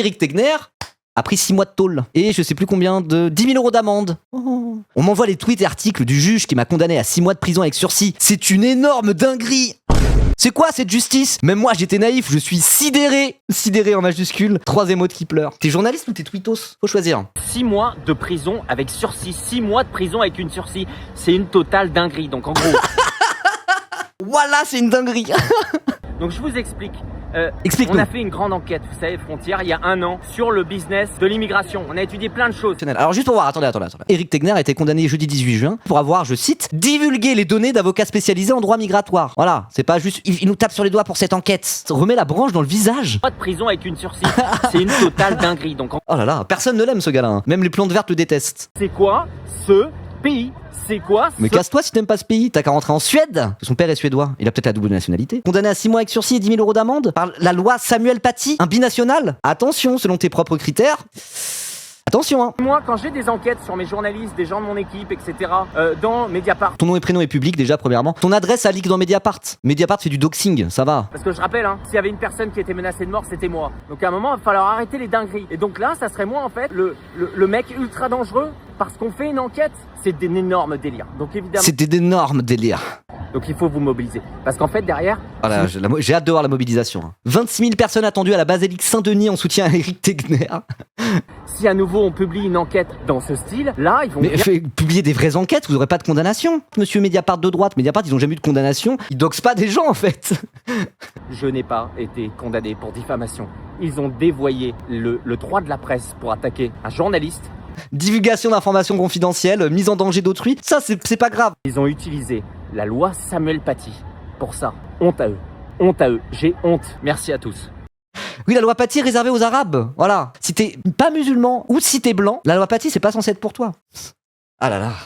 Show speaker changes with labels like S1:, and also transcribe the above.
S1: Éric Tegner a pris 6 mois de tôle et je sais plus combien de 10 000 € d'amende. Oh. On m'envoie les tweets et articles du juge qui m'a condamné à 6 mois de prison avec sursis. C'est une énorme dinguerie. C'est quoi cette justice? Même moi j'étais naïf, je suis sidéré. Sidéré en majuscule. 3 émotes qui pleurent. T'es journaliste ou t'es tweetos? Faut choisir.
S2: 6 mois de prison avec sursis. 6 mois de prison avec une sursis. C'est une totale dinguerie. Donc en gros...
S1: Voilà, c'est une dinguerie.
S2: Donc je vous explique.
S1: Explique-nous.
S2: On a fait une grande enquête, vous savez, Frontières, il y a 1 an, sur le business de l'immigration. On a étudié plein de choses.
S1: Alors juste pour voir, attendez. Éric Tegner a été condamné jeudi 18 juin pour avoir, je cite, divulgué les données d'avocats spécialisés en droit migratoire. Voilà, c'est pas juste, il nous tape sur les doigts pour cette enquête. Remet la branche dans le visage.
S2: Pas de prison avec une sursis. C'est une totale dinguerie. Donc
S1: Oh là là, personne ne l'aime ce gars-là. Hein. Même les plantes vertes le détestent.
S2: c'est quoi ce pays? C'est quoi
S1: Mais casse-toi si t'aimes pas ce pays, t'as qu'à rentrer en Suède. Son père est suédois, il a peut-être la double nationalité. Condamné à 6 mois avec sursis et 10 000 € d'amende par la loi Samuel Paty, un binational. Attention, selon tes propres critères. Attention, hein.
S2: Moi, quand j'ai des enquêtes sur mes journalistes, des gens de mon équipe, etc., dans Mediapart,
S1: Ton nom et prénom est public déjà, premièrement. Ton adresse a leak dans Mediapart. Mediapart fait du doxing, ça va.
S2: parce que je rappelle, s'il y avait une personne qui était menacée de mort, c'était moi. Donc à un moment, il va falloir arrêter les dingueries. Et donc là, ça serait moi, en fait, le mec ultra dangereux, parce qu'on fait une enquête. C'est des énormes délires. Donc évidemment...
S1: C'est d'énormes délires.
S2: Donc il faut vous mobiliser. Parce qu'en fait, derrière...
S1: Voilà, j'ai hâte de voir la mobilisation. 26 000 personnes attendues à la basilique Saint-Denis en soutien à Éric Tegner.
S2: Si à nouveau on publie une enquête dans ce style, là, ils vont...
S1: Mais publier des vraies enquêtes, vous n'aurez pas de condamnation. Monsieur Mediapart de droite, Mediapart, ils ont jamais eu de condamnation. Ils doxent pas des gens en fait.
S2: Je n'ai pas été condamné pour diffamation. Ils ont dévoyé le droit de la presse pour attaquer un journaliste.
S1: Divulgation d'informations confidentielles, mise en danger d'autrui, ça c'est pas grave.
S2: Ils ont utilisé la loi Samuel Paty pour ça. Honte à eux. Honte à eux. J'ai honte. Merci à tous.
S1: Oui, la loi Paty est réservée aux Arabes. Voilà. Si t'es pas musulman ou si t'es blanc, la loi Paty c'est pas censé être pour toi. Ah là là.